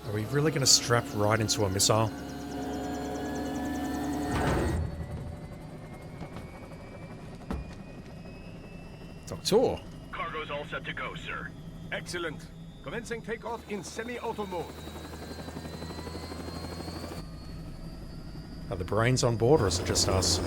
Are we really going to strap right into a missile? Doctor! Cargo's all set to go, sir. Excellent. Commencing takeoff in semi-auto mode. Are the brains on board, or is it just us?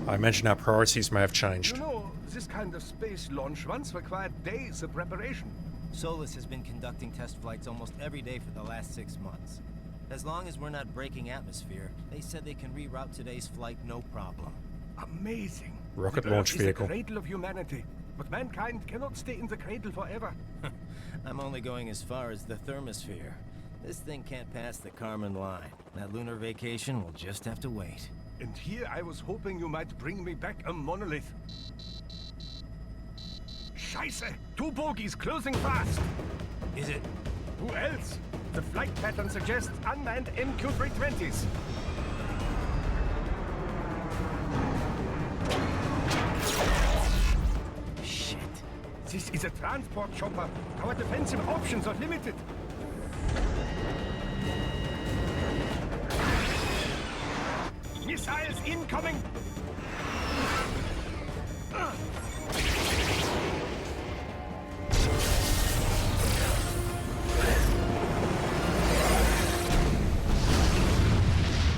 I imagine our priorities may have changed. You know, this kind of space launch once required days of preparation. Solus has been conducting test flights almost every day for the last 6 months. As long as we're not breaking atmosphere, they said they can reroute today's flight no problem. Amazing. Rocket The launch Earth is vehicle. the cradle of humanity, but mankind cannot stay in the cradle forever. I'm only going as far as the thermosphere. This thing can't pass the Kármán line. That lunar vacation will just have to wait. And here I was hoping you might bring me back a monolith. Scheiße! 2 bogies closing fast! Is it? Who else? The flight pattern suggests unmanned MQ-320s. Shit. This is a transport chopper. Our defensive options are limited. Missiles incoming!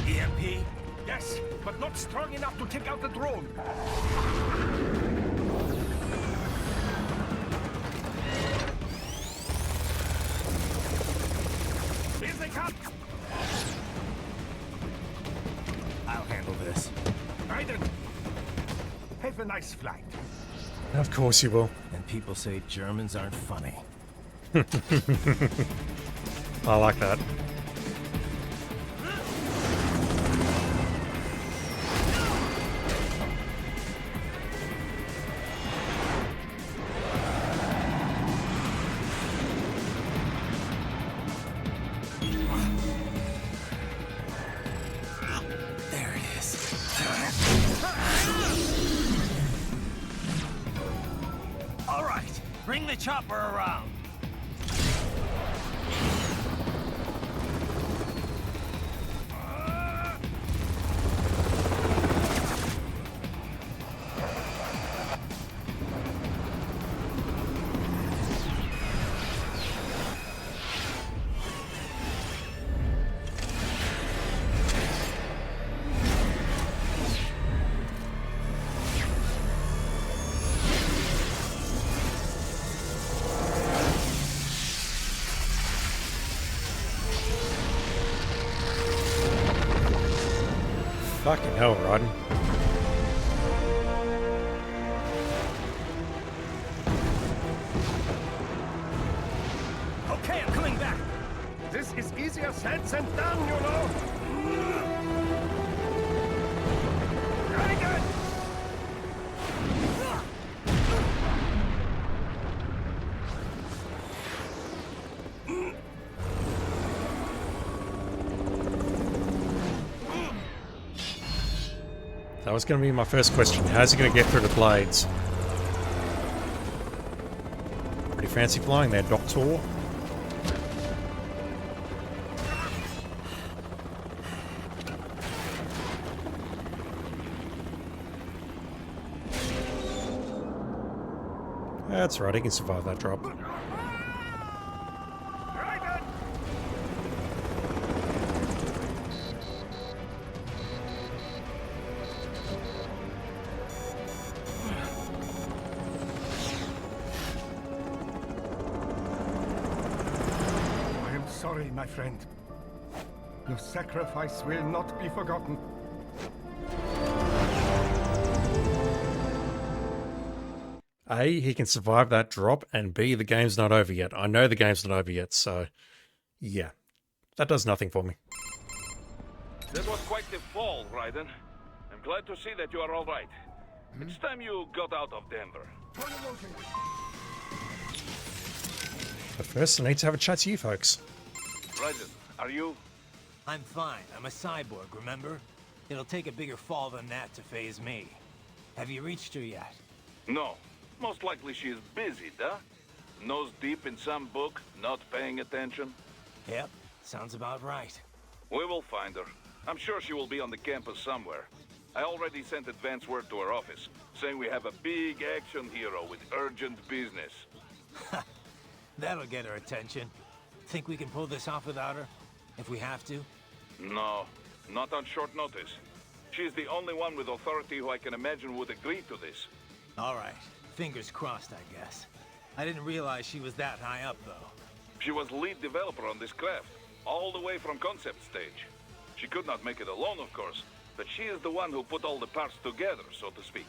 EMP? Yes, but not strong enough to take out the drone. Here they come! I'll handle this. Raiden! Have a nice flight. Of course you will. And people say Germans aren't funny. I like that. There it is. All right, bring the chopper around. Fucking hell, Raiden. Okay, I'm coming back. This is easier said than done, you know. Very good. That was going to be my first question. How's he going to get through the blades? Pretty fancy flying there, Doctor. That's right, he can survive that drop. Raiden! I am sorry, my friend. Your sacrifice will not be forgotten. A, he can survive that drop, and B, the game's not over yet. I know the game's not over yet, so yeah. That does nothing for me. That was quite the fall, Raiden. I'm glad to see that you are all right. It's time you got out of Denver. But first, I need to have a chat to you folks. Raiden, are you? I'm fine. I'm a cyborg, remember? It'll take a bigger fall than that to phase me. Have you reached her yet? No. Most likely she is busy, duh? Nose deep in some book, not paying attention? Yep, sounds about right. We will find her. I'm sure she will be on the campus somewhere. I already sent advance word to her office, saying we have a big action hero with urgent business. That'll get her attention. Think we can pull this off without her? If we have to? No, not on short notice. She's the only one with authority who I can imagine would agree to this. All right. Fingers crossed, I guess. I didn't realize she was that high up, though. She was lead developer on this craft, all the way from concept stage. She could not make it alone, of course, but she is the one who put all the parts together, so to speak.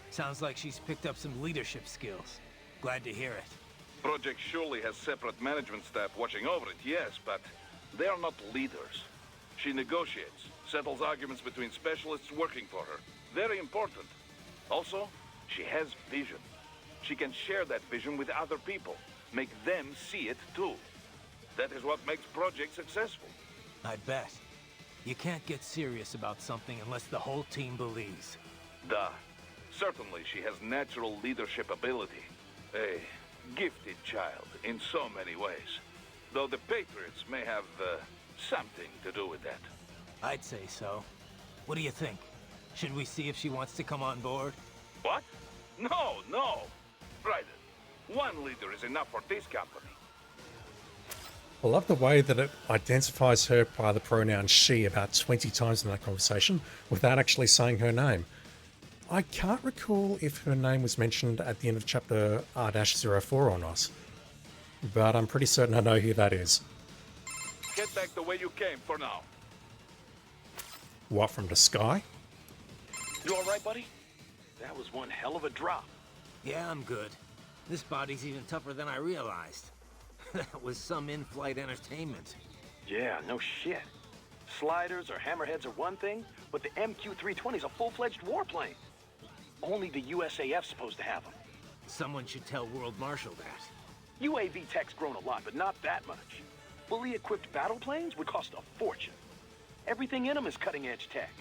Sounds like she's picked up some leadership skills. Glad to hear it. Project surely has separate management staff watching over it, yes, but they are not leaders. She negotiates, settles arguments between specialists working for her. Very important. Also, she has vision. She can share that vision with other people, make them see it too. That is what makes projects successful. I bet. You can't get serious about something unless the whole team believes. Duh. Certainly she has natural leadership ability. A gifted child in so many ways. Though the Patriots may have something to do with that. I'd say so. What do you think? Should we see if she wants to come on board? What? No. Raiden, one leader is enough for this company. I love the way that it identifies her by the pronoun she about 20 times in that conversation without actually saying her name. I can't recall if her name was mentioned at the end of chapter R-04 or not, but I'm pretty certain I know who that is. Get back the way you came for now. What, from the sky? You alright, buddy? That was one hell of a drop. Yeah, I'm good. This body's even tougher than I realized. That was some in-flight entertainment. Yeah, no shit. Sliders or hammerheads are one thing, but the MQ-320's a full-fledged warplane. Only the USAF's supposed to have them. Someone should tell World Marshal that. UAV tech's grown a lot, but not that much. Fully equipped battle planes would cost a fortune. Everything in them is cutting-edge tech.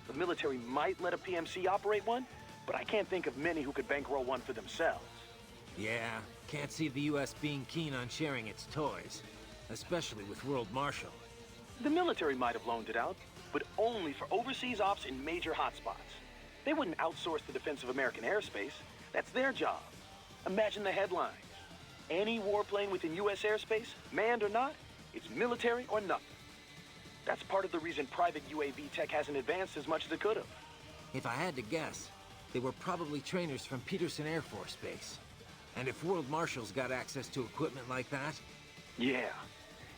The military might let a PMC operate one, but I can't think of many who could bankroll one for themselves. Yeah, can't see the US being keen on sharing its toys. Especially with World Marshal. The military might have loaned it out, but only for overseas ops in major hotspots. They wouldn't outsource the defense of American airspace. That's their job. Imagine the headlines. Any warplane within US airspace, manned or not, it's military or nothing. That's part of the reason private UAV tech hasn't advanced as much as it could have. If I had to guess, they were probably trainers from Peterson Air Force Base. And if World Marshal's got access to equipment like that... Yeah.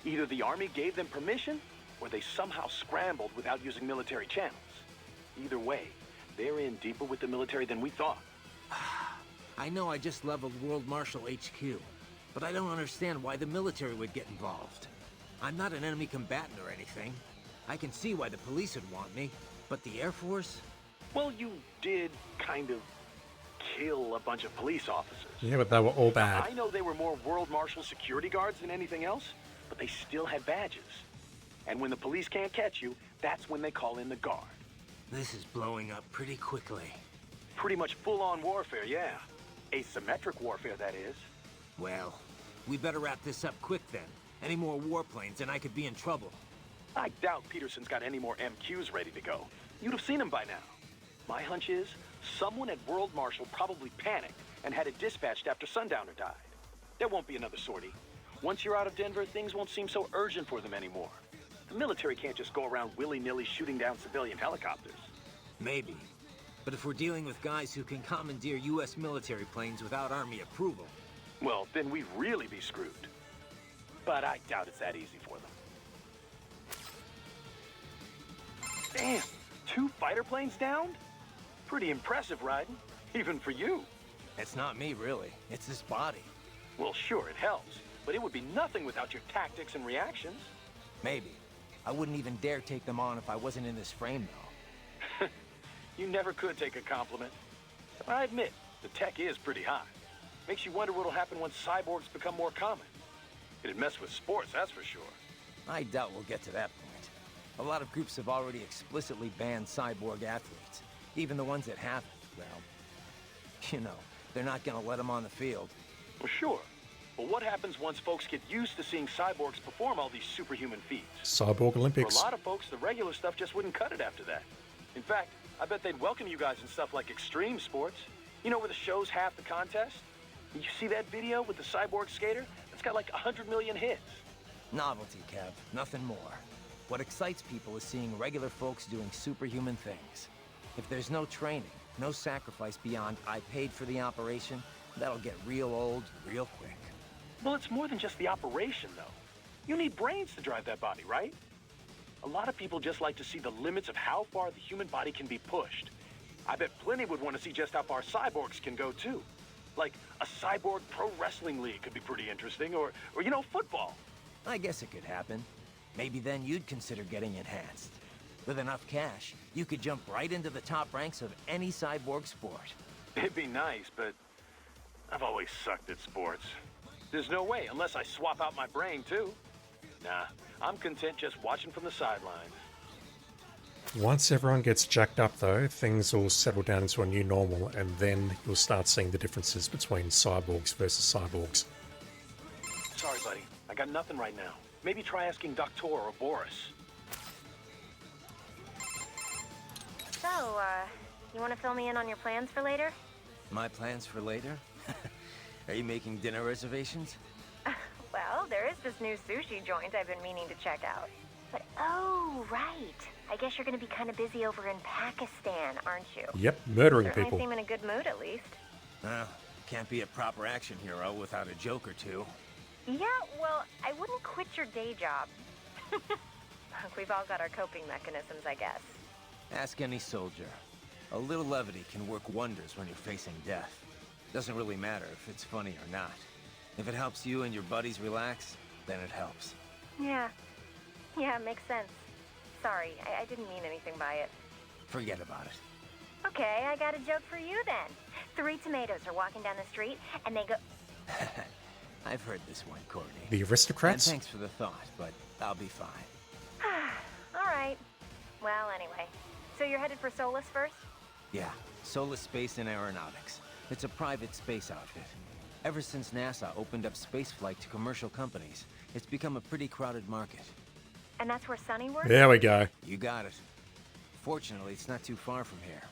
Either the Army gave them permission, or they somehow scrambled without using military channels. Either way, they're in deeper with the military than we thought. I know I just leveled World Marshal HQ, but I don't understand why the military would get involved. I'm not an enemy combatant or anything. I can see why the police would want me, but the Air Force? Well, you did kind of kill a bunch of police officers. Yeah, but they were all bad. I know they were more World Marshal security guards than anything else, but they still had badges. And when the police can't catch you, that's when they call in the guard. This is blowing up pretty quickly. Pretty much full-on warfare, yeah. Asymmetric warfare, that is. Well, we better wrap this up quick then. Any more warplanes and I could be in trouble. I doubt Peterson's got any more MQs ready to go. You'd have seen them by now. My hunch is, someone at World Marshal probably panicked and had it dispatched after Sundowner died. There won't be another sortie. Once you're out of Denver, things won't seem so urgent for them anymore. The military can't just go around willy-nilly shooting down civilian helicopters. Maybe. But if we're dealing with guys who can commandeer U.S. military planes without Army approval... Well, then we'd really be screwed. But I doubt it's that easy for them. Damn! 2 fighter planes downed? Pretty impressive, Raiden. Even for you. It's not me, really. It's this body. Well, sure, it helps. But it would be nothing without your tactics and reactions. Maybe. I wouldn't even dare take them on if I wasn't in this frame, though. You never could take a compliment. I admit, the tech is pretty high. Makes you wonder what'll happen once cyborgs become more common. It'd mess with sports, that's for sure. I doubt we'll get to that point. A lot of groups have already explicitly banned cyborg athletes. Even the ones that haven't, well... You know, they're not gonna let them on the field. Well, sure. But what happens once folks get used to seeing cyborgs perform all these superhuman feats? Cyborg For Olympics. a lot of folks, the regular stuff just wouldn't cut it after that. In fact, I bet they'd welcome you guys in stuff like extreme sports. You know, where the show's half the contest? You see that video with the cyborg skater? It's got like 100 million hits. Novelty, Kev. Nothing more. What excites people is seeing regular folks doing superhuman things. If there's no training, no sacrifice beyond I paid for the operation, that'll get real old real quick. Well, it's more than just the operation, though. You need brains to drive that body, right? A lot of people just like to see the limits of how far the human body can be pushed. I bet plenty would want to see just how far cyborgs can go, too. Like, a cyborg pro wrestling league could be pretty interesting, or you know, football. I guess it could happen. Maybe then you'd consider getting enhanced. With enough cash, you could jump right into the top ranks of any cyborg sport. It'd be nice, but I've always sucked at sports. There's no way, unless I swap out my brain, too. Nah, I'm content just watching from the sidelines. Once everyone gets jacked up, though, things will settle down into a new normal, and then you'll start seeing the differences between cyborgs versus cyborgs. Sorry, buddy. I got nothing right now. Maybe try asking Doctor or Boris. So, you want to fill me in on your plans for later? My plans for later? Are you making dinner reservations? Well, there is this new sushi joint I've been meaning to check out. But, oh, right. I guess you're going to be kind of busy over in Pakistan, aren't you? Yep, murdering Certainly people. seem in a good mood, at least. Well, can't be a proper action hero without a joke or two. Yeah, well, I wouldn't quit your day job. We've all got our coping mechanisms, I guess. Ask any soldier. A little levity can work wonders when you're facing death. Doesn't really matter if it's funny or not. If it helps you and your buddies relax, then it helps. Yeah, it makes sense. Sorry, I didn't mean anything by it. Forget about it. Okay, I got a joke for you then. 3 tomatoes are walking down the street, and they go... I've heard this one, Courtney. The aristocrats? And thanks for the thought, but I'll be fine. All right. Well, anyway. So you're headed for Solus first? Yeah, Solus Space and Aeronautics. It's a private space outfit. Ever since NASA opened up spaceflight to commercial companies, it's become a pretty crowded market. And that's where Sonny works? There we go. You got it. Fortunately, it's not too far from here.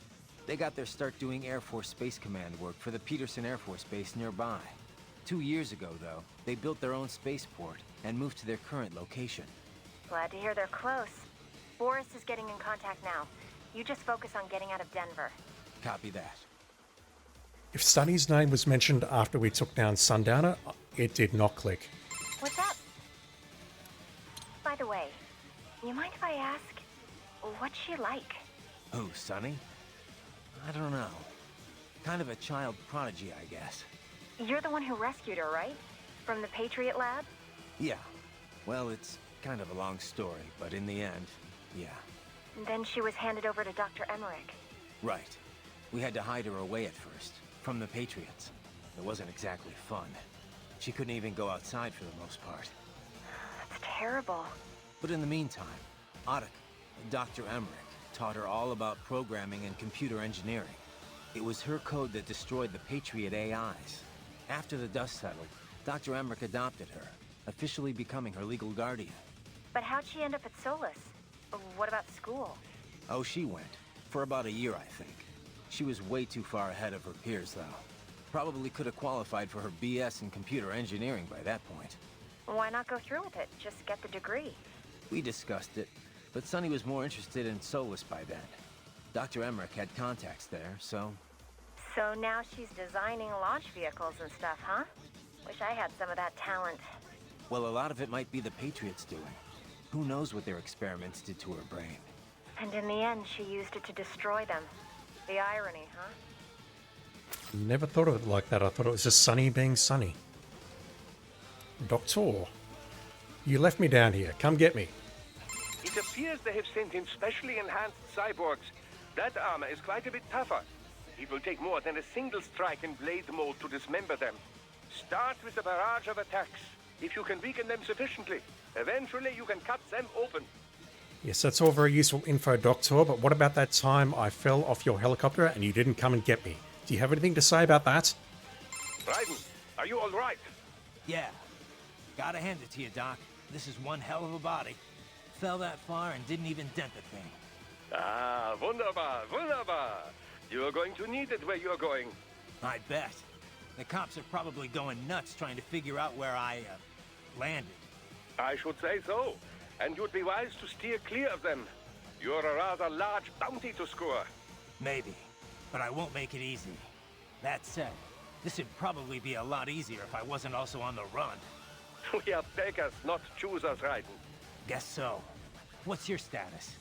They got their start doing Air Force Space Command work for the Peterson Air Force Base nearby. 2 years ago, though, they built their own spaceport and moved to their current location. Glad to hear they're close. Boris is getting in contact now. You just focus on getting out of Denver. Copy that. If Sonny's name was mentioned after we took down Sundowner, it did not click. What's up? By the way, you mind if I ask, what's she like? Who, Sonny? I don't know. Kind of a child prodigy, I guess. You're the one who rescued her, right? From the Patriot lab? Yeah. Well, it's kind of a long story, but in the end, yeah. Then she was handed over to Dr. Emmerich. Right. We had to hide her away at first, from the Patriots. It wasn't exactly fun. She couldn't even go outside for the most part. That's terrible. But in the meantime, Otic, Dr. Emmerich, taught her all about programming and computer engineering. It was her code that destroyed the Patriot AIs. After the dust settled, Dr. Emmerich adopted her, officially becoming her legal guardian. But how'd she end up at Solus? What about school? Oh, she went. For about a year, I think. She was way too far ahead of her peers, though. Probably could have qualified for her BS in computer engineering by that point. Why not go through with it? Just get the degree. We discussed it, but Sonny was more interested in Solus by then. Dr. Emmerich had contacts there, so... So now she's designing launch vehicles and stuff, huh? Wish I had some of that talent. Well, a lot of it might be the Patriots doing. Who knows what their experiments did to her brain. And in the end, she used it to destroy them. The irony, huh? Never thought of it like that. I thought it was just Sonny being Sonny. Doctor, you left me down here. Come get me. It appears they have sent in specially enhanced cyborgs. That armor is quite a bit tougher. It will take more than a single strike in blade mode to dismember them. Start with a barrage of attacks. If you can weaken them sufficiently, eventually you can cut them open. Yes, that's all very useful info, Doctor, but what about that time I fell off your helicopter and you didn't come and get me? Do you have anything to say about that? Raiden, are you all right? Yeah. Gotta hand it to you, Doc. This is one hell of a body. Fell that far and didn't even dent the thing. Ah, wunderbar, wunderbar. You are going to need it where you are going. I bet. The cops are probably going nuts trying to figure out where I, landed. I should say so. And you'd be wise to steer clear of them. You're a rather large bounty to score. Maybe. But I won't make it easy. That said, this would probably be a lot easier if I wasn't also on the run. We are beggars, not choosers, Raiden. Guess so. What's your status?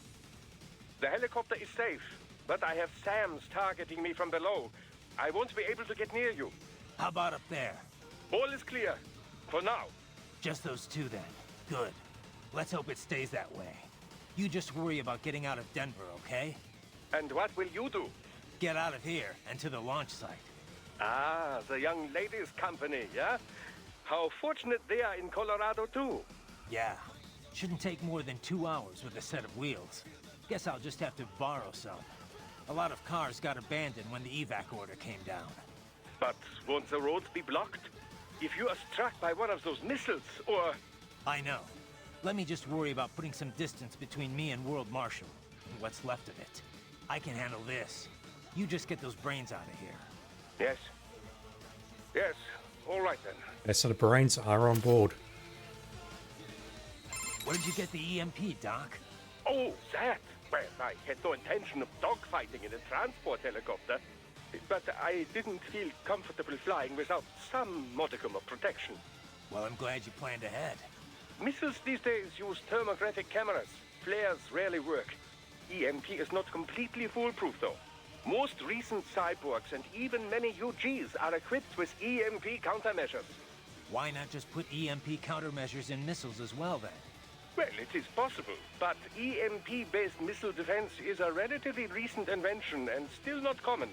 The helicopter is safe, but I have SAMs targeting me from below. I won't be able to get near you. How about up there? All is clear. For now. Just those two then. Good. Let's hope it stays that way. You just worry about getting out of Denver, okay? And what will you do? Get out of here and to the launch site. Ah, the young ladies' company, yeah? How fortunate they are in Colorado, too. Yeah. Shouldn't take more than 2 hours with a set of wheels. Guess I'll just have to borrow some. A lot of cars got abandoned when the evac order came down. But won't the roads be blocked? If you are struck by one of those missiles, or... I know. Let me just worry about putting some distance between me and World Marshal, and what's left of it. I can handle this. You just get those brains out of here. Yes. Yes. All right, then. Okay, so the brains are on board. Where did you get the EMP, Doc? Oh, that! Well, I had no intention of dogfighting in a transport helicopter. But I didn't feel comfortable flying without some modicum of protection. Well, I'm glad you planned ahead. Missiles these days use thermographic cameras. Flares rarely work. EMP is not completely foolproof, though. Most recent cyborgs and even many UGs are equipped with EMP countermeasures. Why not just put EMP countermeasures in missiles as well, then? Well, it is possible, but EMP-based missile defense is a relatively recent invention and still not common.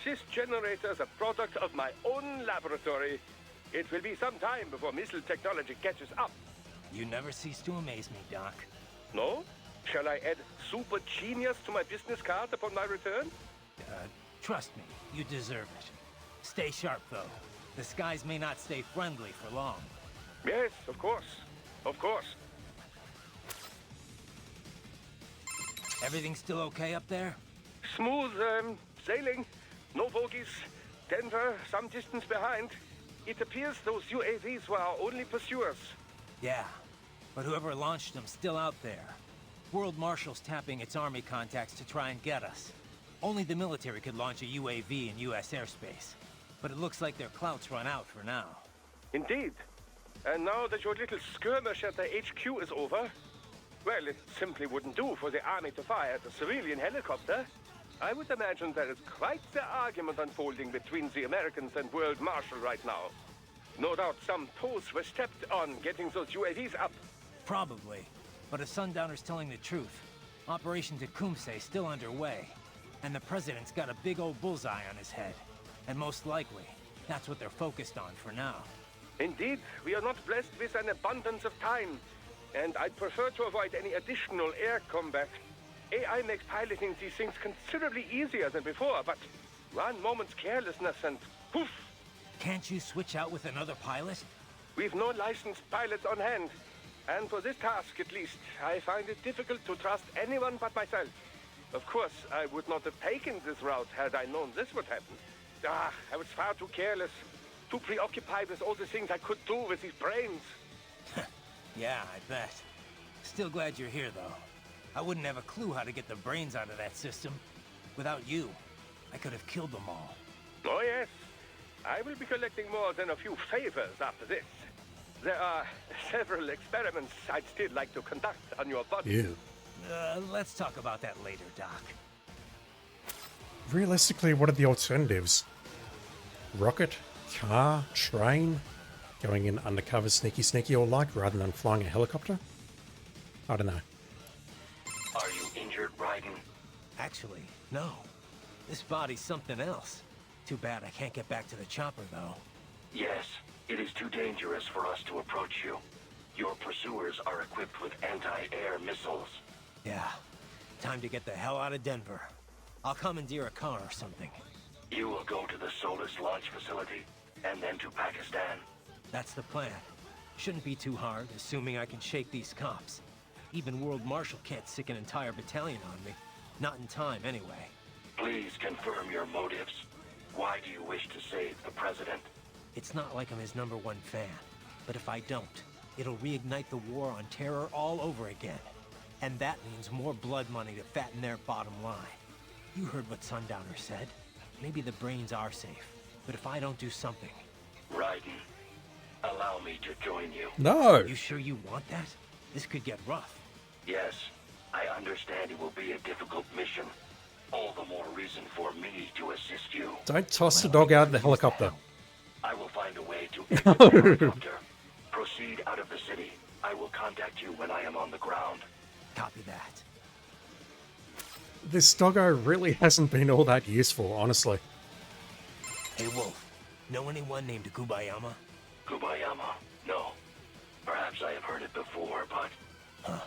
This generator is a product of my own laboratory. It will be some time before missile technology catches up. You never cease to amaze me, Doc. No? Shall I add super genius to my business card upon my return? Trust me, you deserve it. Stay sharp, though. The skies may not stay friendly for long. Yes, of course. Of course. Everything still okay up there? Smooth, sailing. No bogies. Denver, some distance behind. It appears those UAVs were our only pursuers. Yeah, but whoever launched them's still out there. World Marshal's tapping its army contacts to try and get us. Only the military could launch a UAV in U.S. airspace. But it looks like their clout's run out for now. Indeed. And now that your little skirmish at the HQ is over, well, it simply wouldn't do for the army to fire at a civilian helicopter. I would imagine there is quite the argument unfolding between the Americans and World Marshal right now. No doubt some toes were stepped on getting those UAVs up. Probably. But if Sundowner's telling the truth, Operation Tecumseh's still underway. And the President's got a big old bullseye on his head. And most likely, that's what they're focused on for now. Indeed, we are not blessed with an abundance of time. And I'd prefer to avoid any additional air combat. AI makes piloting these things considerably easier than before, but one moment's carelessness and poof! Can't you switch out with another pilot? We've no licensed pilots on hand. And for this task, at least, I find it difficult to trust anyone but myself. Of course, I would not have taken this route had I known this would happen. I was far too careless, too preoccupied with all the things I could do with these brains. Yeah, I bet. Still glad you're here, though. I wouldn't have a clue how to get the brains out of that system. Without you, I could have killed them all. Oh, yes. I will be collecting more than a few favors after this. There are several experiments I'd still like to conduct on your body. Ew. Let's talk about that later, Doc. Realistically, what are the alternatives? Rocket? Car? Train? Going in undercover sneaky or like, rather than flying a helicopter? I don't know. Are you injured, Raiden? Actually, no. This body's something else. Too bad I can't get back to the chopper, though. Yes, it is too dangerous for us to approach you. Your pursuers are equipped with anti-air missiles. Yeah. Time to get the hell out of Denver. I'll commandeer a car or something. You will go to the Solus launch facility, and then to Pakistan. That's the plan. Shouldn't be too hard, assuming I can shake these cops. Even World Marshal can't sick an entire battalion on me. Not in time, anyway. Please confirm your motives. Why do you wish to save the president? It's not like I'm his #1 fan. But if I don't, it'll reignite the war on terror all over again. And that means more blood money to fatten their bottom line. You heard what Sundowner said. Maybe the brains are safe. But if I don't do something... Raiden, allow me to join you. No! You sure you want that? This could get rough. Yes, I understand it will be a difficult mission. All the more reason for me to assist you. Don't toss the dog out of the helicopter. I will find a way to exit the helicopter. Proceed out of the city. I will contact you when I am on the ground. Copy that. This doggo really hasn't been all that useful, honestly. Hey, Wolf. Know anyone named Kubayama? Kubayama? No. Perhaps I have heard it before, but... Huh.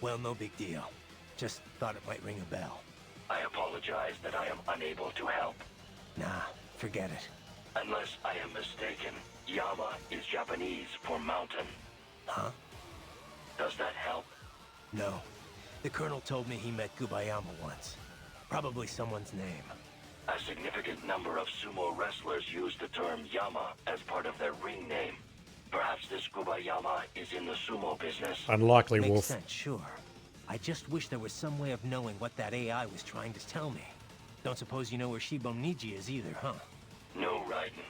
Well, no big deal. Just thought it might ring a bell. I apologize that I am unable to help. Nah, forget it. Unless I am mistaken, Yama is Japanese for mountain. Huh? Does that help? No. The Colonel told me he met Kubayama once. Probably someone's name. A significant number of sumo wrestlers use the term Yama as part of their ring name. Perhaps this Kubayama is in the sumo business. Unlikely, Makes Wolf. sense, sure. I just wish there was some way of knowing what that AI was trying to tell me. Don't suppose you know where Shiboniji is either, huh? No, Raiden.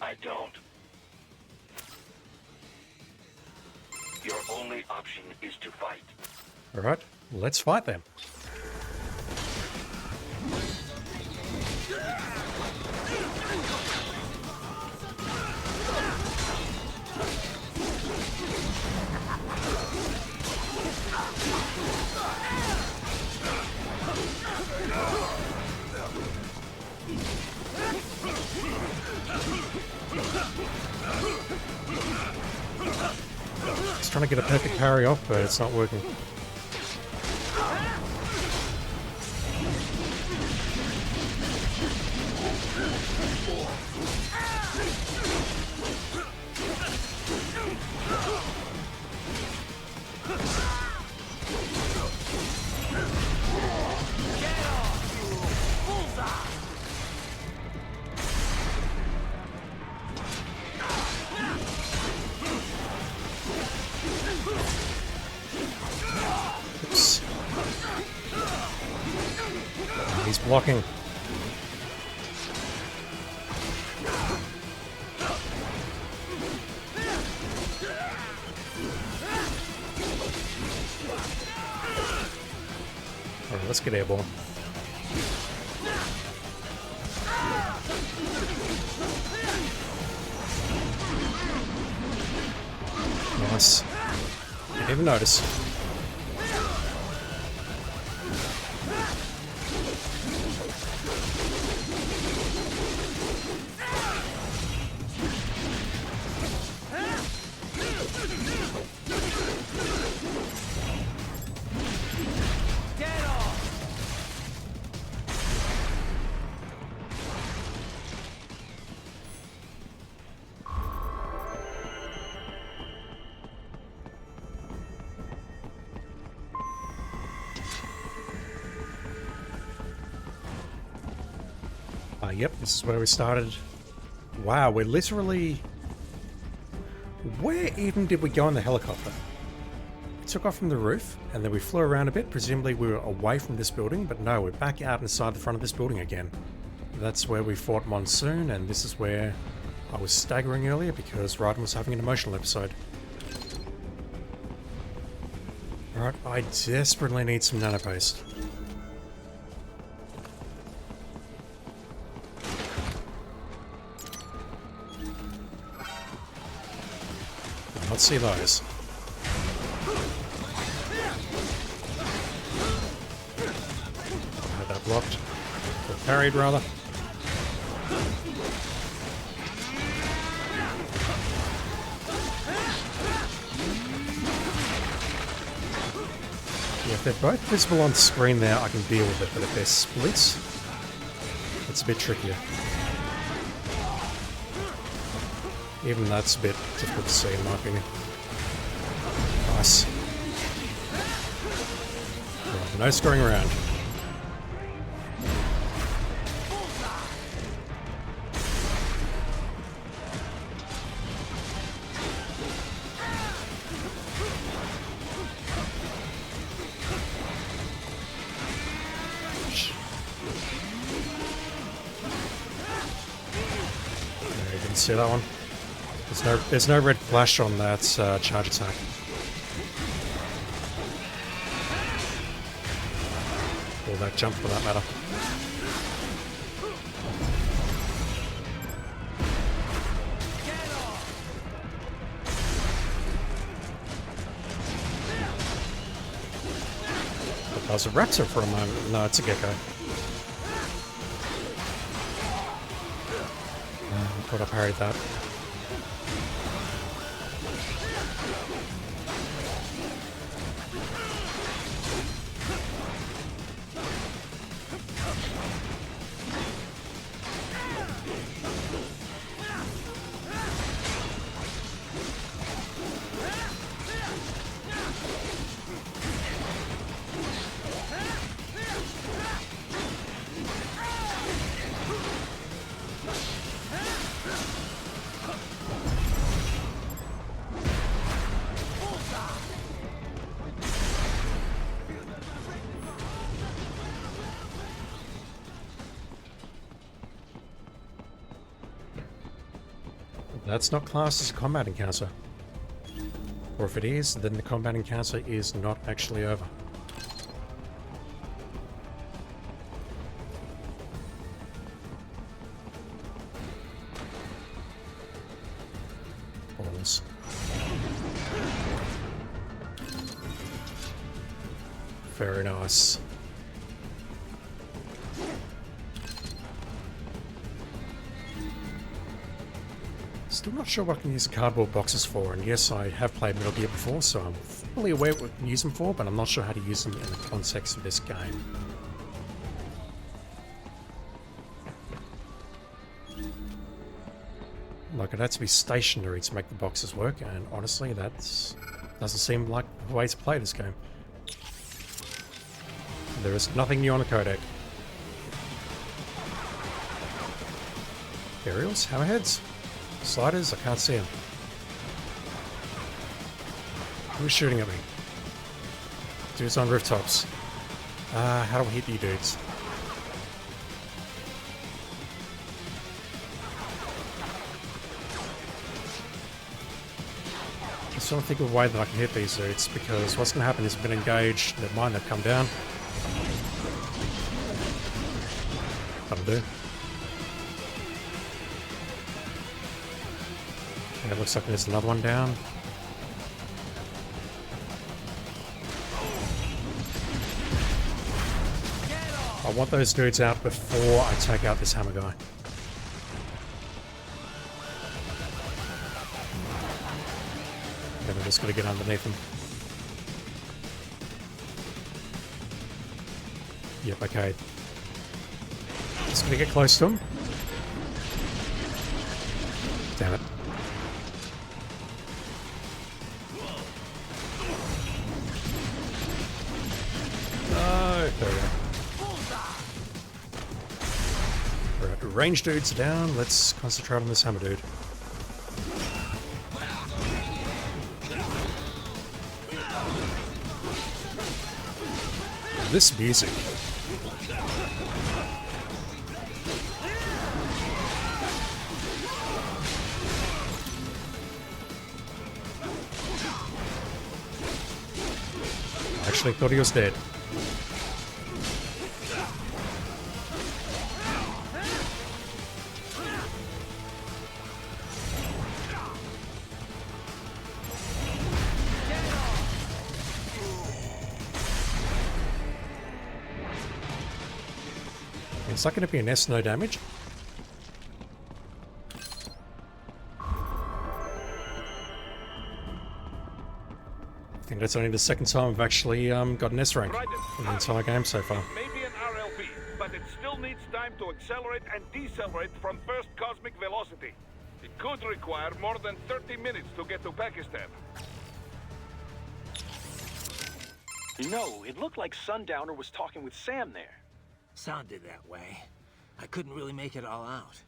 I don't. Your only option is to fight. Alright, let's fight them. Just trying to get a perfect parry off, but it's not working. Oops. He's blocking. Alright, let's get airborne. Nice. Didn't even notice. Yep, this is where we started. Wow, we're literally... Where even did we go in the helicopter? We took off from the roof, and then we flew around a bit. Presumably we were away from this building, but no, we're back out inside the front of this building again. That's where we fought Monsoon, and this is where I was staggering earlier because Raiden was having an emotional episode. Alright, I desperately need some nanopaste. Let's see those. Had that blocked. Or parried, rather. Yeah, if they're both visible on screen there, I can deal with it, but if they're split, it's a bit trickier. Even that's a bit difficult to see in my opinion. Nice. Right, no screwing around. You can see that one. There's no red flash on that charge attack. Or that jump for that matter. That was a raptor for a moment. No, it's a gecko. I thought I parried that. That's not classed as a combat encounter. Or if it is, then the combat encounter is not actually over. Balls. Very nice. Still not sure what I can use the cardboard boxes for, and yes, I have played Metal Gear before, so I'm fully aware what I can use them for, but I'm not sure how to use them in the context of this game. Like, it had to be stationary to make the boxes work, and honestly, that doesn't seem like the way to play this game. There is nothing new on the codec. Aerials? Hammerheads? Sliders? I can't see them. Who's shooting at me? Dudes on rooftops. How do I hit you dudes? I'm trying to think of a way that I can hit these dudes, because what's going to happen is I've been engaged. Never mind, they've come down. That'll do. And it looks like there's another one down. I want those dudes out before I take out this hammer guy. Then I'm just going to get underneath him. Yep, okay. Just going to get close to him. Damn it. No, there we go. Alright, range dudes down. Let's concentrate on this hammer dude. This music. I actually thought he was dead. Is that going to be an S no damage? I think that's only the second time I've actually got an S rank in the entire game so far. Maybe an RLB, but it still needs time to accelerate and decelerate from first cosmic velocity. It could require more than 30 minutes to get to Pakistan. You know, it looked like Sundowner was talking with Sam there. Sounded that way. I couldn't really make it all out.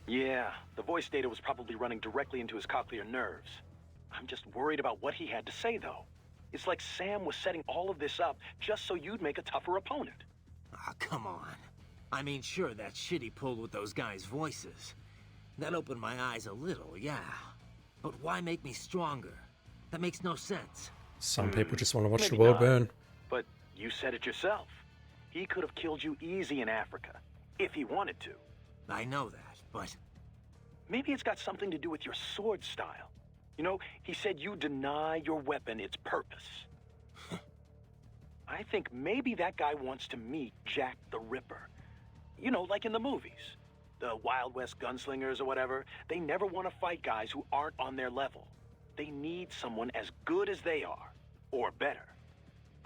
Yeah, the voice data was probably running directly into his cochlear nerves. I'm just worried about what he had to say, though. It's like Sam was setting all of this up just so you'd make a tougher opponent. Ah, come on. I mean, sure, that shit he pulled with those guys' voices. That opened my eyes a little, yeah. But why make me stronger? That makes no sense. Some people just want to watch Maybe the world not. burn. But you said it yourself. He could have killed you easy in Africa, if he wanted to. I know that, but... Maybe it's got something to do with your sword style. You know, he said you deny your weapon its purpose. I think maybe that guy wants to meet Jack the Ripper. You know, like in the movies. The Wild West gunslingers or whatever, they never want to fight guys who aren't on their level. They need someone as good as they are, or better.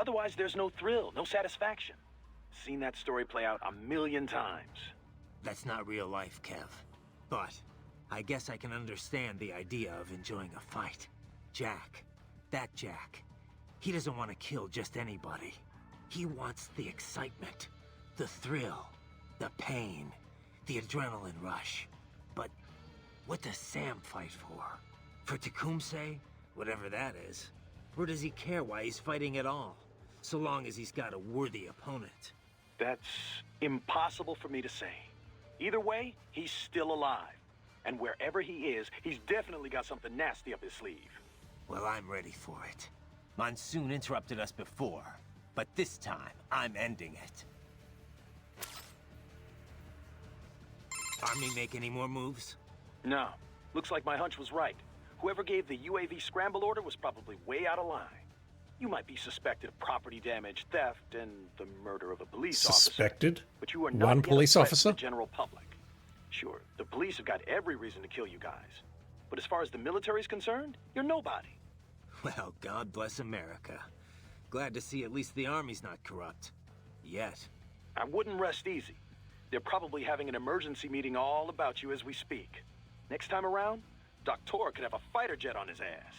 Otherwise, there's no thrill, no satisfaction. Seen that story play out 1,000,000 times. That's not real life, Kev. But I guess I can understand the idea of enjoying a fight. Jack, that Jack, he doesn't want to kill just anybody. He wants the excitement, the thrill, the pain, the adrenaline rush. But what does Sam fight for? For Tecumseh? Whatever that is. Or does he care why he's fighting at all? So long as he's got a worthy opponent. That's impossible for me to say. Either way, he's still alive. And wherever he is, he's definitely got something nasty up his sleeve. Well, I'm ready for it. Monsoon interrupted us before, but this time, I'm ending it. Army make any more moves? No. Looks like my hunch was right. Whoever gave the UAV scramble order was probably way out of line. You might be suspected of property damage, theft, and the murder of a police officer. Suspected? But you are not One yet a police threat to officer? the general public. Sure, the police have got every reason to kill you guys. But as far as the military's concerned, you're nobody. Well, God bless America. Glad to see at least the Army's not corrupt. Yet. I wouldn't rest easy. They're probably having an emergency meeting all about you as we speak. Next time around, Doctor could have a fighter jet on his ass.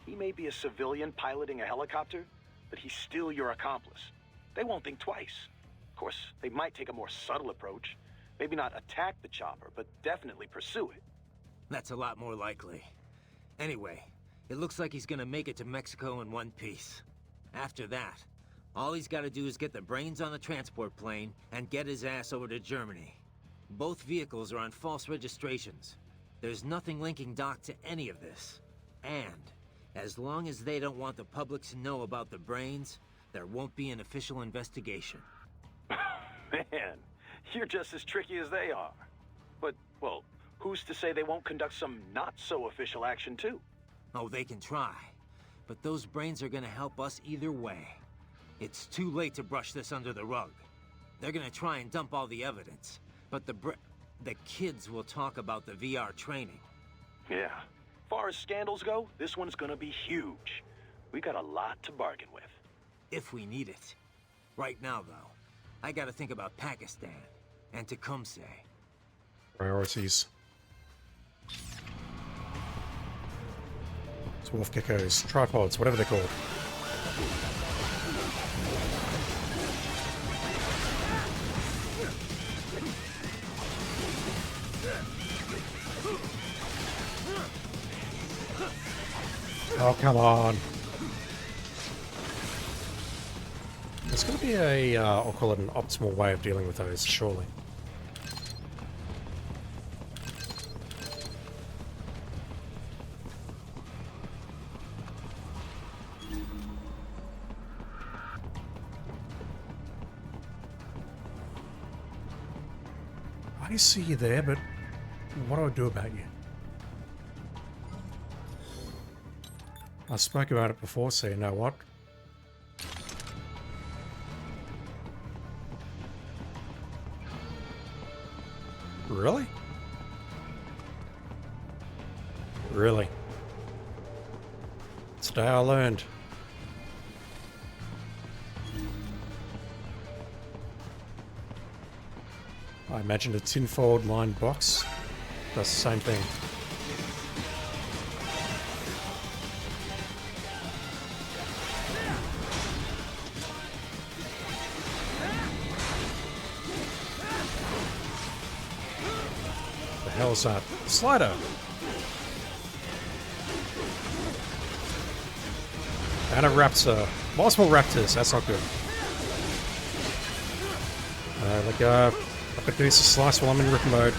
He may be a civilian piloting a helicopter, but he's still your accomplice. They won't think twice. Of course, they might take a more subtle approach. Maybe not attack the chopper, but definitely pursue it. That's a lot more likely. Anyway, it looks like he's gonna make it to Mexico in one piece. After that, all he's gotta do is get the brains on the transport plane and get his ass over to Germany. Both vehicles are on false registrations. There's nothing linking Doc to any of this. And, as long as they don't want the public to know about the brains, there won't be an official investigation. Man, you're just as tricky as they are. But, well, who's to say they won't conduct some not-so-official action, too? Oh, they can try. But those brains are gonna help us either way. It's too late to brush this under the rug. They're gonna try and dump all the evidence. But the kids will talk about the VR training. Yeah. Far as scandals go, this one's gonna be huge. We got a lot to bargain with. If we need it. Right now, though, I gotta think about Pakistan and Tecumseh. Priorities. Dwarf geckos, tripods, whatever they're called. Oh, come on. There's going to be a, I'll call it an optimal way of dealing with those, surely. I see you there, but what do I do about you? I spoke about it before, so you know what? Really? Really? Today I learned. I imagined a tinfoil lined box does the same thing. hell is that? Slider! And a raptor. Multiple raptors, that's not good. Let go. I could do some slice while I'm in rip mode.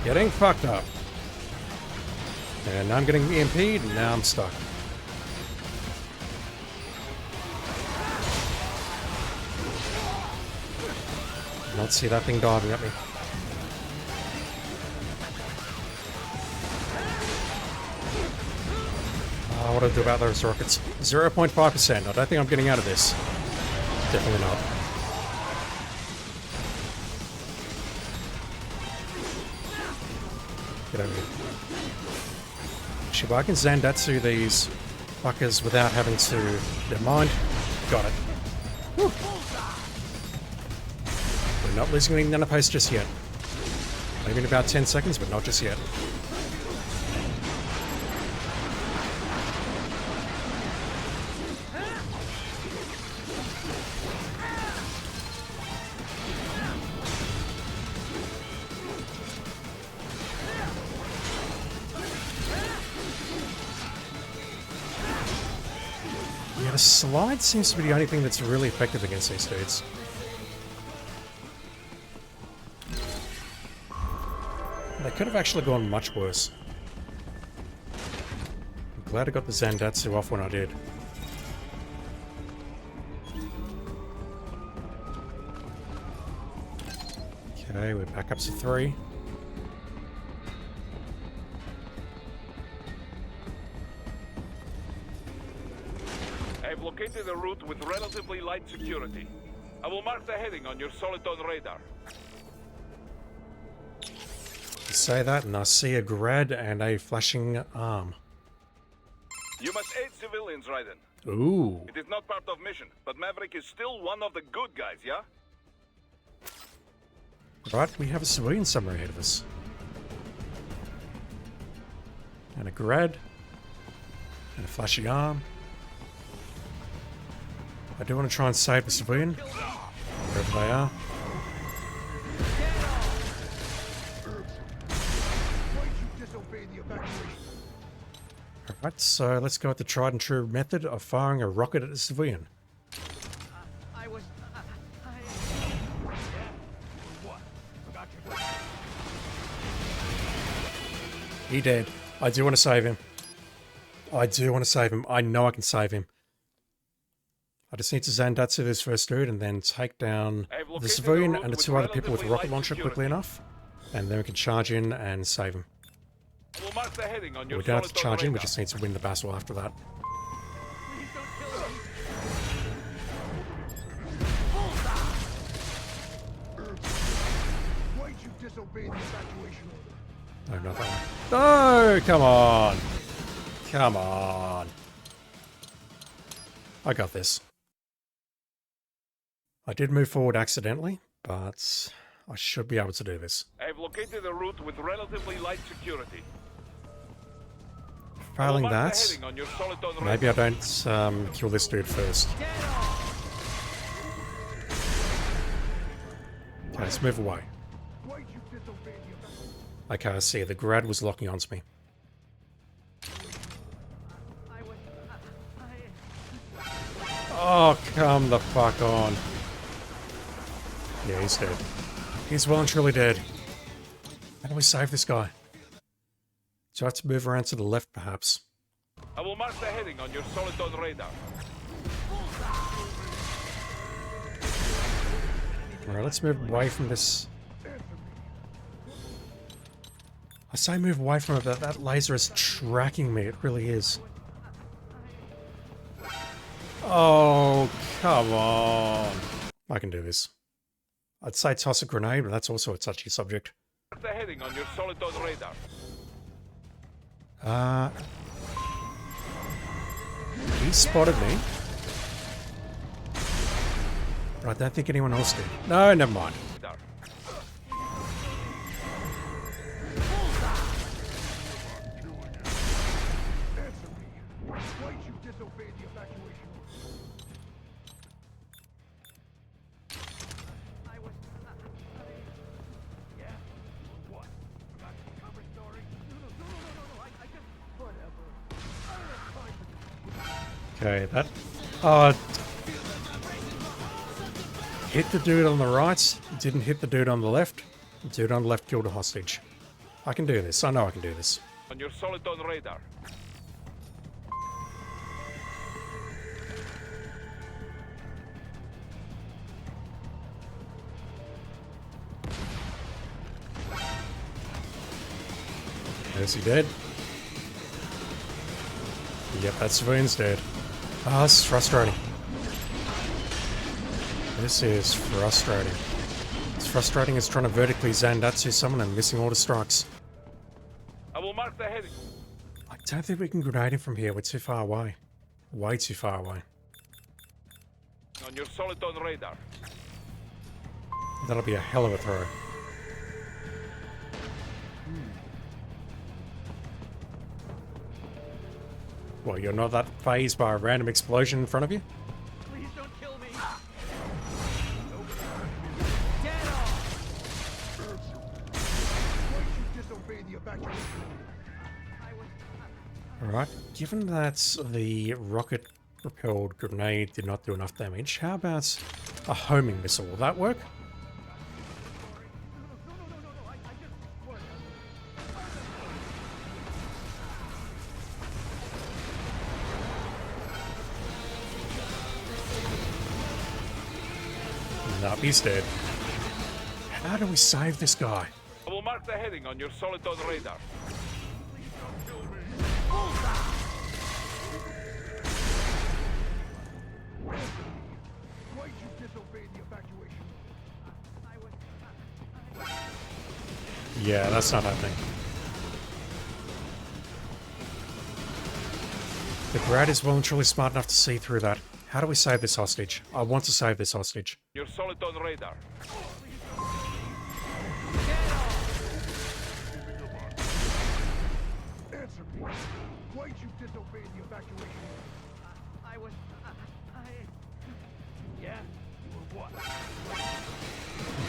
Getting fucked up. And now I'm getting EMP'd, and now I'm stuck. Not see that thing diving at me. What do I do about those rockets? 0.5%. I don't think I'm getting out of this. Definitely not. Get over here. Actually, I can Zandatsu these fuckers without having to... Never mind. Got it. Whew. We're not losing any nanoposts just yet. Maybe in about 10 seconds, but not just yet. Yeah, the slide seems to be the only thing that's really effective against these dudes. They could have actually gone much worse. I'm glad I got the Zandatsu off when I did. Okay, we're back up to 3. I've located a route with relatively light security. I will mark the heading on your Soliton radar. You say that and I see a grad and a flashing arm. You must aid civilians, Raiden. Ooh. It is not part of mission, but Maverick is still one of the good guys, yeah? Right, we have a civilian somewhere ahead of us. And a grad. And a flashy arm. I do want to try and save the civilian. Wherever they are. Alright, so let's go with the tried and true method of firing a rocket at a civilian. He dead. I do want to save him. I do want to save him. I know I can save him. I just need to Zandatsu this first dude and then take down the civilian and the 2 other people with a rocket launcher quickly enough. And then we can charge in and save him. We'll mark the heading on your We don't have to charge in, we radar. just need to win the battle after that. Why'd you disobey the evacuation order? No, not that one. No! Come on! Come on! I got this. I did move forward accidentally, but I should be able to do this. I've located a route with relatively light security. Failing I will mark that, the heading on your Soliton maybe I radar. don't kill this dude first. Okay, let's move away. Why'd you disobey the evacuation? Okay, I see. The grad was locking onto me. Oh, come the fuck on. Yeah, he's dead. He's well and truly dead. How do we save this guy? Do I have to move around to the left, perhaps? I will mark the heading on your Soliton radar. Alright, let's move away from this. I say move away from it, but that laser is tracking me. It really is. Oh, come on. I can do this. I'd say toss a grenade, but that's also a touchy subject. Mark the heading on your Soliton radar. He spotted me. But I don't think anyone else did. No, never mind. Radar. Answer me. Why'd you disobey the evacuation Okay, that... Oh... Hit the dude on the right, didn't hit the dude on the left. The dude on the left killed a hostage. I can do this. I know I can do this. On your Soliton radar. Is he dead? Yep, that civilian's dead. Ah, this is frustrating. This is frustrating. It's frustrating as trying to vertically Zandatsu someone and missing all the strikes. I will mark the heading. I don't think we can grenade him from here. We're too far away. Way too far away. On your Soliton radar. That'll be a hell of a throw. Well, you're not that phased by a random explosion in front of you? Please don't kill me. Alright, given that the rocket-propelled grenade did not do enough damage, how about a homing missile? Will that work? Nope, he's dead. How do we save this guy? I will mark the heading on your Soliton radar. Why'd you disobey the evacuation? Yeah, that's not happening. The Grad is well and truly smart enough to see through that. How do we save this hostage? I want to save this hostage. Your Soliton radar. Answer me. Why'd you disobey the evacuation? Yeah? You were what?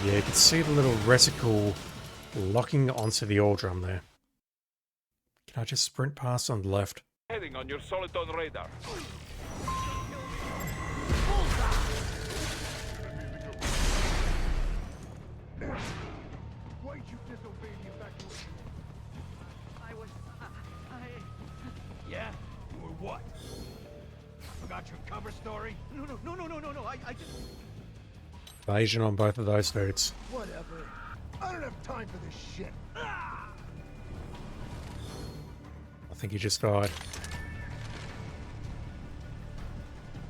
Yeah, you can see the little reticle locking onto the ore drum there. Can I just sprint past on the left? Heading on your Soliton radar. Why'd you disobey the evacuation? Yeah? You were what? Forgot your cover story? No. I just... Evasion on both of those dudes. Whatever. I don't have time for this shit. I think he just died.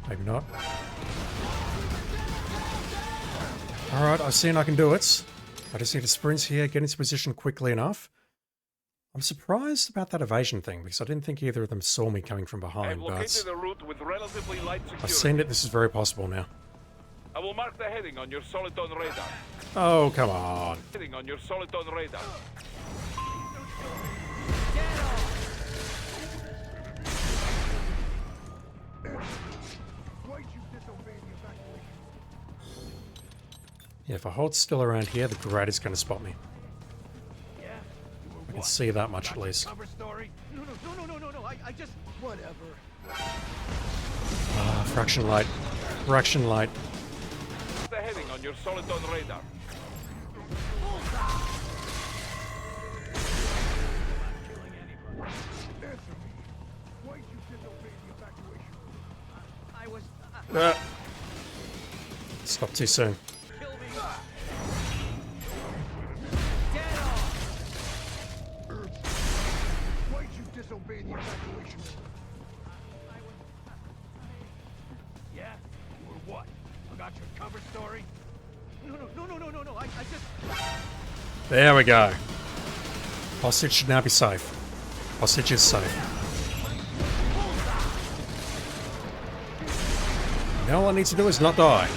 Maybe not. Alright, I've seen I can do it. I just need to sprint here, get into position quickly enough. I'm surprised about that evasion thing, because I didn't think either of them saw me coming from I have behind, located but a route with relatively light security. I've seen it, this is very possible now. I will mark the heading on your Soliton radar. Oh, come on. Heading on your Soliton radar. Why'd you disobey the evacuation? Yeah, if I hold still around here, the Grad is going to spot me. Yeah? You were I can what? see that much at Forgot your least. cover story? No. I just... Whatever. Ah, fraction light. Fraction light. The heading on your Soliton radar. Answer me. Why'd you disobey the evacuation? Stop too soon. Kill me. Why'd you disobey the evacuation? Yeah? You were what? Forgot your cover story? No. I just... There we go. Hostage should now be safe. Hostage is safe. Now all I need to do is not die.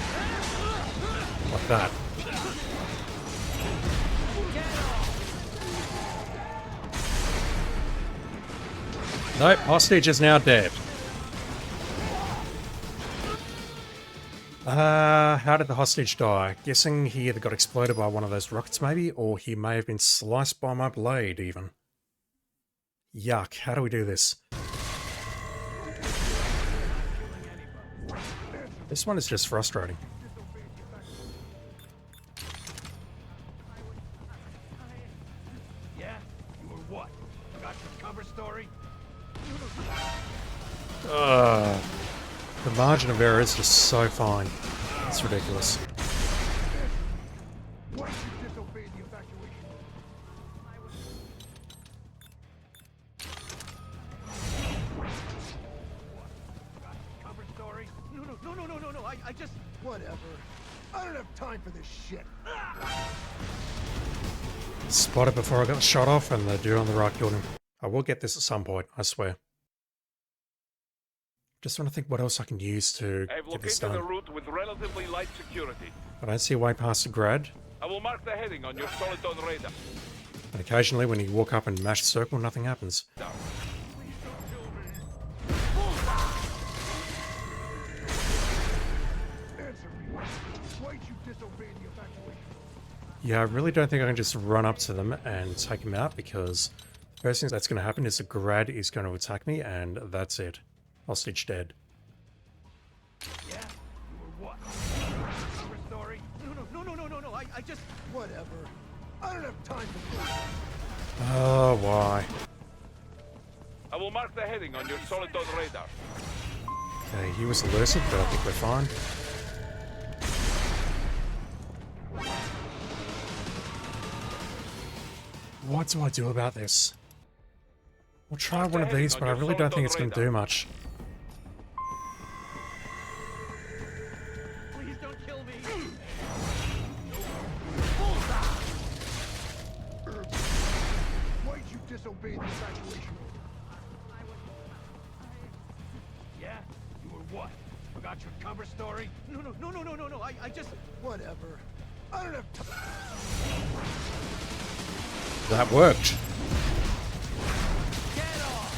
Like that. Nope, hostage is now dead. How did the hostage die? Guessing he either got exploded by one of those rockets maybe, or he may have been sliced by my blade even. Yuck, how do we do this? This one is just frustrating. Yeah? You were what? Got your cover story? The margin of error is just so fine. It's ridiculous. Why did you disobey the evacuation? Cover story? No. I just... Whatever. I don't have time for this shit. Spotted before I got shot off, and the dude on the right killed him. I will get this at some point, I swear. Just want to think what else I can use to I've get this located done. a route with relatively light security. I don't see a way past the grad, I will mark the heading on your Soliton radar. and occasionally when you walk up and mash the circle, nothing happens. Down. Answer me. Why'd you disobey the evacuation? Yeah, I really don't think I can just run up to them and take them out, because the first thing that's going to happen is the grad is going to attack me, and that's it. Hostage dead. Yeah? You were what? Cover story? No. I just... Whatever. I don't have time for this. Oh, why? I will mark the heading on your Soliton radar. Okay, he was elusive, but I think we're fine. What do I do about this? We'll try one of these, but I really don't think it's going to do much. Please don't kill me. Why'd you disobey the evacuation order? Yeah? You were what? Forgot your cover story? No. I just... Whatever. I don't have time. That worked. Get off!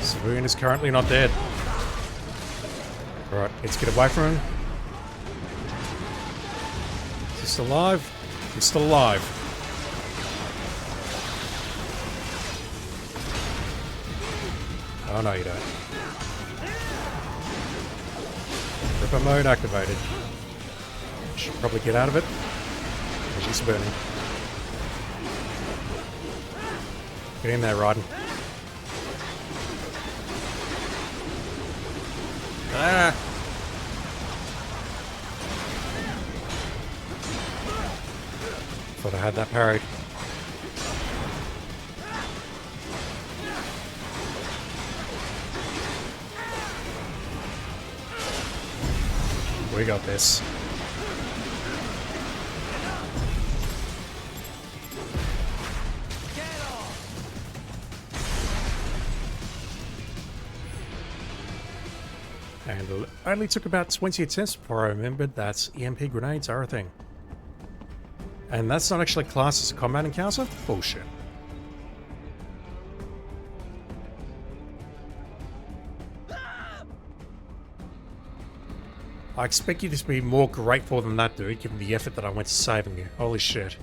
Civilian is currently not dead. Alright, let's get away from him. Is he still alive? He's still alive. Oh no, you don't. Ripper mode activated. Should probably get out of it. She's burning. Get in there, Raiden. Ah! Thought I had that parried. We got this. And it only took about 20 attempts before I remembered that EMP grenades are a thing. And that's not actually classed as a combat encounter? Bullshit. I expect you to be more grateful than that, dude, given the effort that I went to saving you. Holy shit.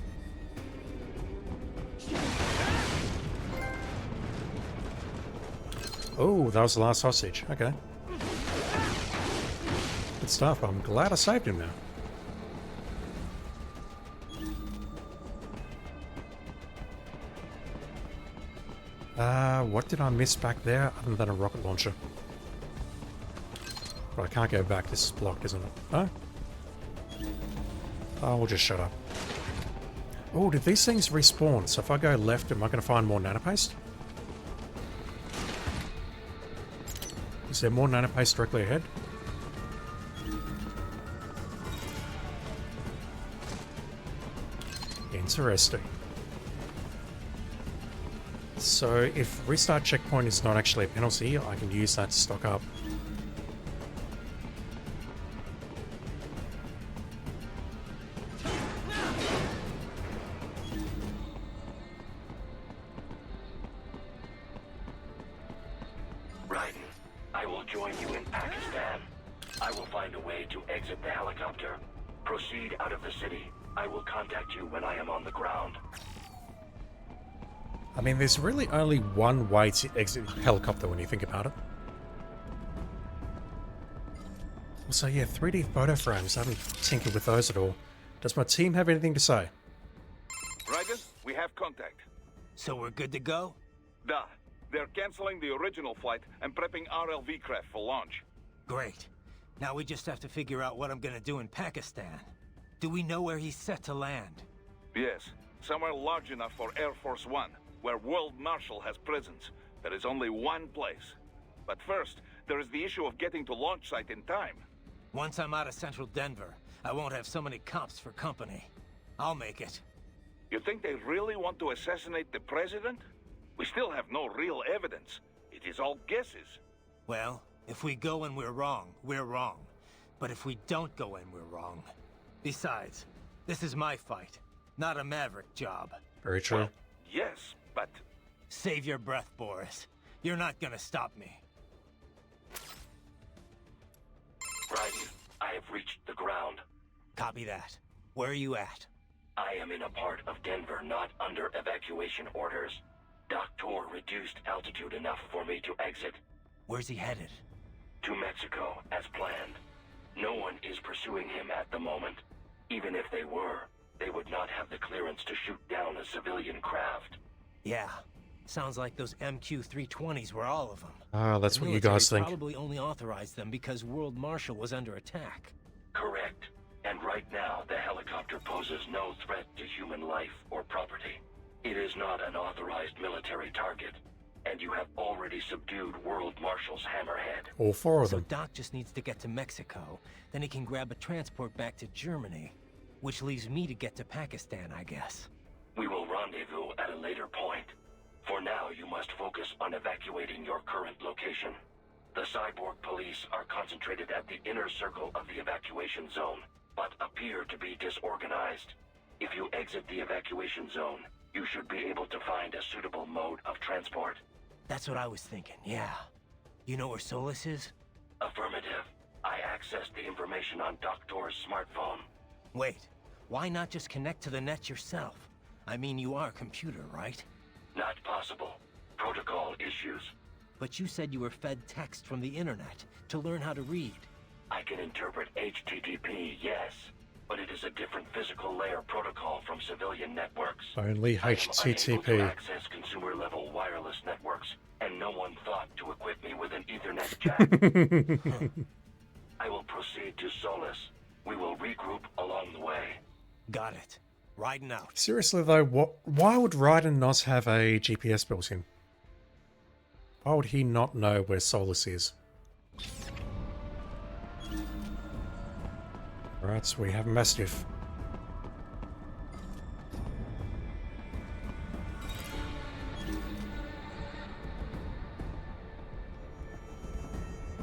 Oh, that was the last hostage. Okay. Good stuff. I'm glad I saved him now. What did I miss back there other than a rocket launcher? But I can't go back. This is blocked, isn't it? No? Oh, we'll just shut up. Oh, did these things respawn? So if I go left, am I going to find more nanopaste? Is there more nanopaste directly ahead? Interesting. So if restart checkpoint is not actually a penalty, I can use that to stock up. Raiden, I will join you in Pakistan. I will find a way to exit the helicopter. Proceed out of the city. I will contact you when I am on the ground. I mean, there's really only one way to exit the helicopter when you think about it. Also, yeah, 3D photo frames. I haven't tinkered with those at all. Does my team have anything to say? Reagan, we have contact. So we're good to go? Duh. They're canceling the original flight and prepping RLV craft for launch. Great. Now we just have to figure out what I'm gonna do in Pakistan. Do we know where he's set to land? Yes, somewhere large enough for Air Force One, where World Marshal has presence. There is only one place. But first, there is the issue of getting to launch site in time. Once I'm out of central Denver, I won't have so many cops for company. I'll make it. You think they really want to assassinate the president? We still have no real evidence. It is all guesses. Well, if we go and we're wrong, we're wrong. But if we don't go and we're wrong... Besides, this is my fight, not a Maverick job. Very true. Well, yes, but... Save your breath, Boris. You're not gonna stop me. Raiden, I have reached the ground. Copy that. Where are you at? I am in a part of Denver not under evacuation orders. Doctor reduced altitude enough for me to exit. Where's he headed? To Mexico, as planned. No one is pursuing him at the moment. Even if they were, they would not have the clearance to shoot down a civilian craft. Yeah. Sounds like those MQ-320s were all of them. Ah, that's The what you guys military think. probably only authorized them because World Marshal was under attack. Correct. And right now, the helicopter poses no threat to human life or property. It is not an authorized military target. And you have already subdued World Marshal's hammerhead. All four of So them. Doc just needs to get to Mexico, then he can grab a transport back to Germany, which leaves me to get to Pakistan, I guess. We will rendezvous at a later point. For now, you must focus on evacuating your current location. The cyborg police are concentrated at the inner circle of the evacuation zone, but appear to be disorganized. If you exit the evacuation zone, you should be able to find a suitable mode of transport. That's what I was thinking, yeah. You know where Solus is? Affirmative. I accessed the information on Doctor's smartphone. Wait, why not just connect to the net yourself? I mean, you are a computer, right? Not possible. Protocol issues. But you said you were fed text from the internet to learn how to read. I can interpret HTTP, yes, but it is a different physical layer protocol from civilian networks. Only I am unable to HTTP. access consumer-level wireless networks, and no one thought to equip me with an Ethernet jack. I will proceed to Solus. We will regroup along the way. Got it. Riding out. Seriously though, why would Raiden not have a GPS built in? Why would he not know where Solus is? Alright, so we have a Mastiff.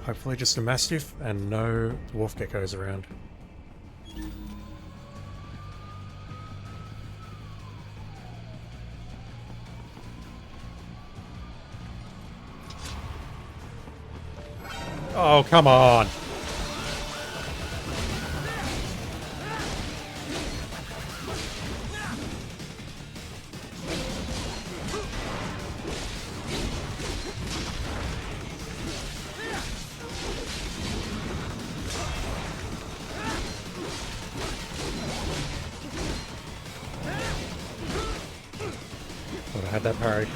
Hopefully just a Mastiff and no dwarf geckos around. Oh, come on! Thought I had that parry.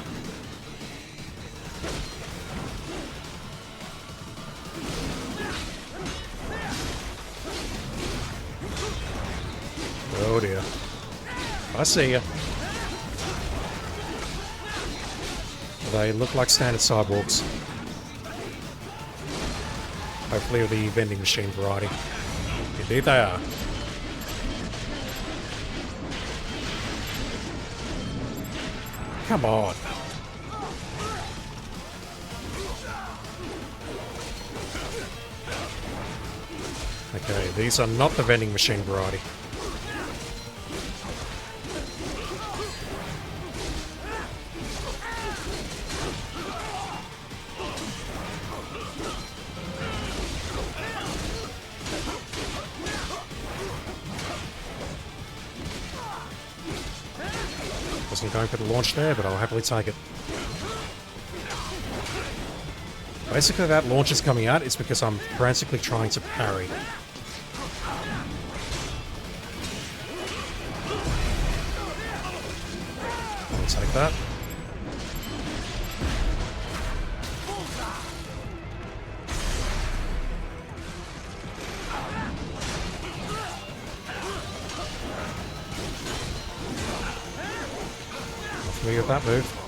Oh dear. I see ya. They look like standard cyborgs. Hopefully the vending machine variety. Indeed they are. Come on. Okay, these are not the vending machine variety. Wasn't going for the launch there, but I'll happily take it. Basically, that launch is coming out is because I'm frantically trying to parry. I'll take that. Not familiar with that move.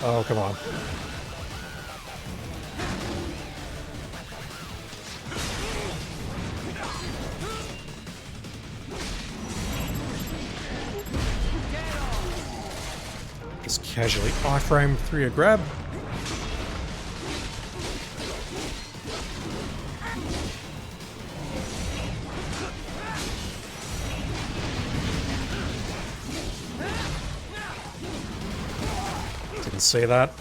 Oh, come on. Just casually iframe through your grab. Didn't see that.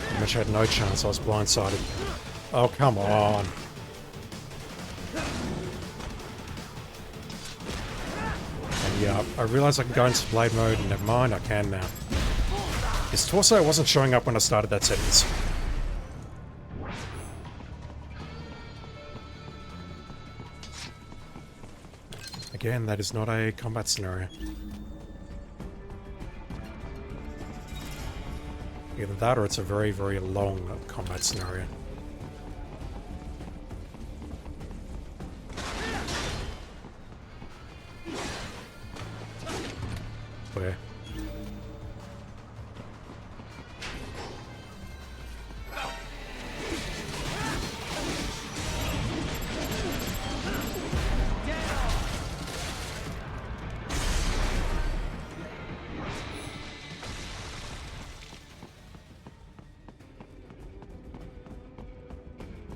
Pretty much had no chance, I was blindsided. Oh, come on. And yeah, I realized I can go into blade mode, and never mind, I can now. His torso wasn't showing up when I started that sentence. Again, that is not a combat scenario. Either that or it's a very, very long combat scenario. Where?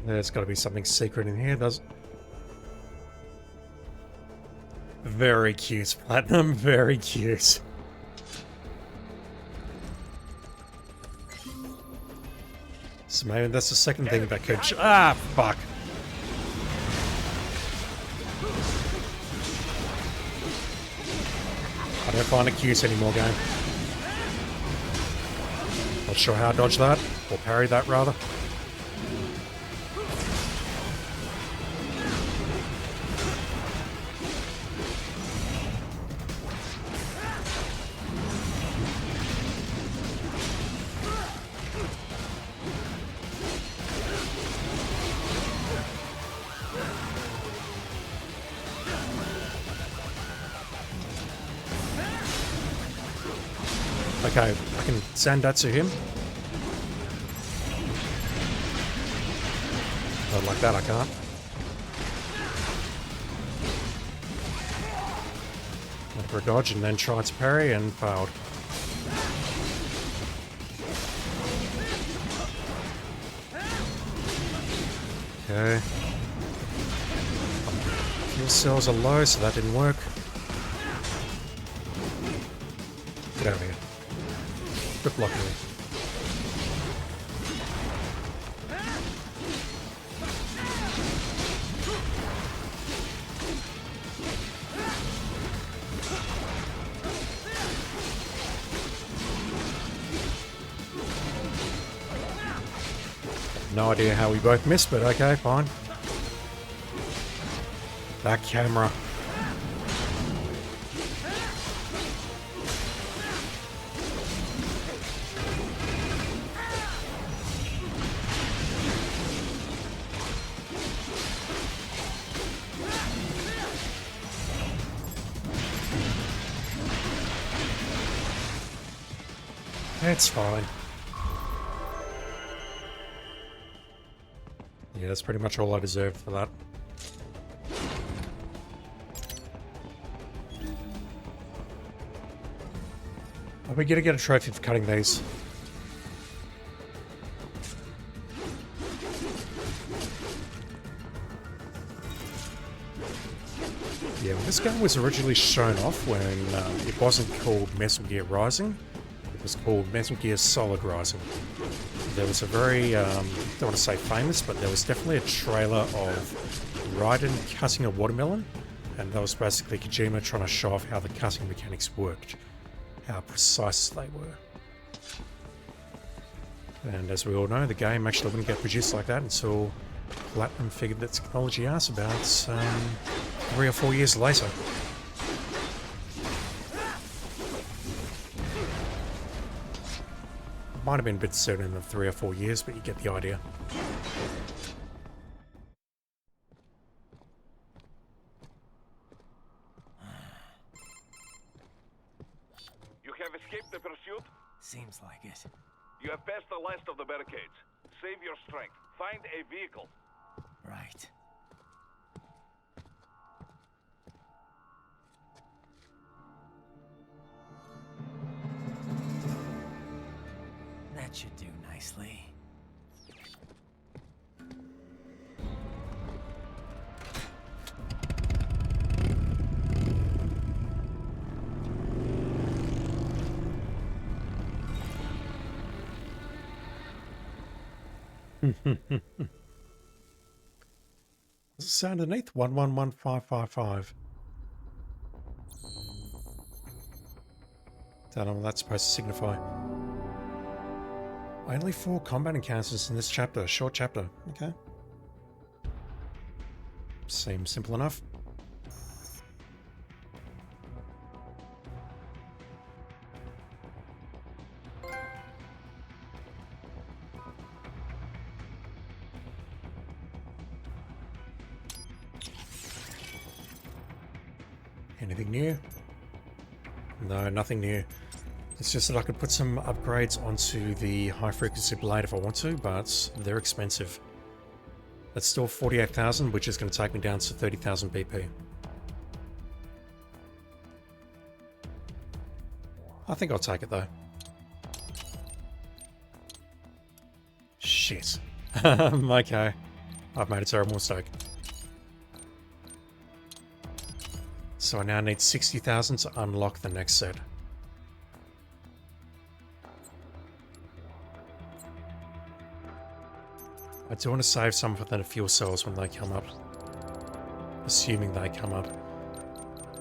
There's got to be something secret in here, does... Very cute, Platinum, very cute. So maybe that's the second thing that could... Ah, fuck. I don't find it cute anymore, game. Not sure how to dodge that, or parry that, rather. Okay, I can send that to him. Not like that, I can't. Went for a dodge and then tried to parry and failed. Okay. Fuel cells are low, so that didn't work. Get out of here. Quit blocking me. No idea how we both missed, but okay, fine. That camera. It's fine. Yeah, that's pretty much all I deserved for that. Are we gonna get a trophy for cutting these? Yeah, well, this game was originally shown off when it wasn't called Metal Gear Rising. It was called Metal Gear Solid Rising. There was a very, don't want to say famous, but there was definitely a trailer of Raiden cutting a watermelon, and that was basically Kojima trying to show off how the cutting mechanics worked, how precise they were. And as we all know, the game actually wouldn't get produced like that until Platinum figured that technology out about 3 or 4 years later. Might have been a bit sooner than 3 or 4 years, but you get the idea. You have escaped the pursuit? Seems like it. You have passed the last of the barricades. Save your strength. Find a vehicle. Right. That should do nicely. What's it say underneath? 111555. Don't know what that's supposed to signify. Only 4 combat encounters in this chapter. Short chapter. Okay. Seems simple enough. Anything new? No, nothing new. It's just that I could put some upgrades onto the high frequency blade if I want to, but they're expensive. That's still 48,000, which is going to take me down to 30,000 BP. I think I'll take it though. Shit. Okay. I've made a terrible mistake. So I now need 60,000 to unlock the next set. I do want to save some for the fuel cells when they come up. Assuming they come up.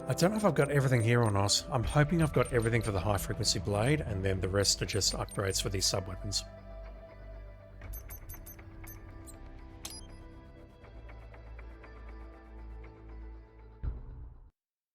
I don't know if I've got everything here or not. I'm hoping I've got everything for the high frequency blade, and then the rest are just upgrades for these sub-weapons.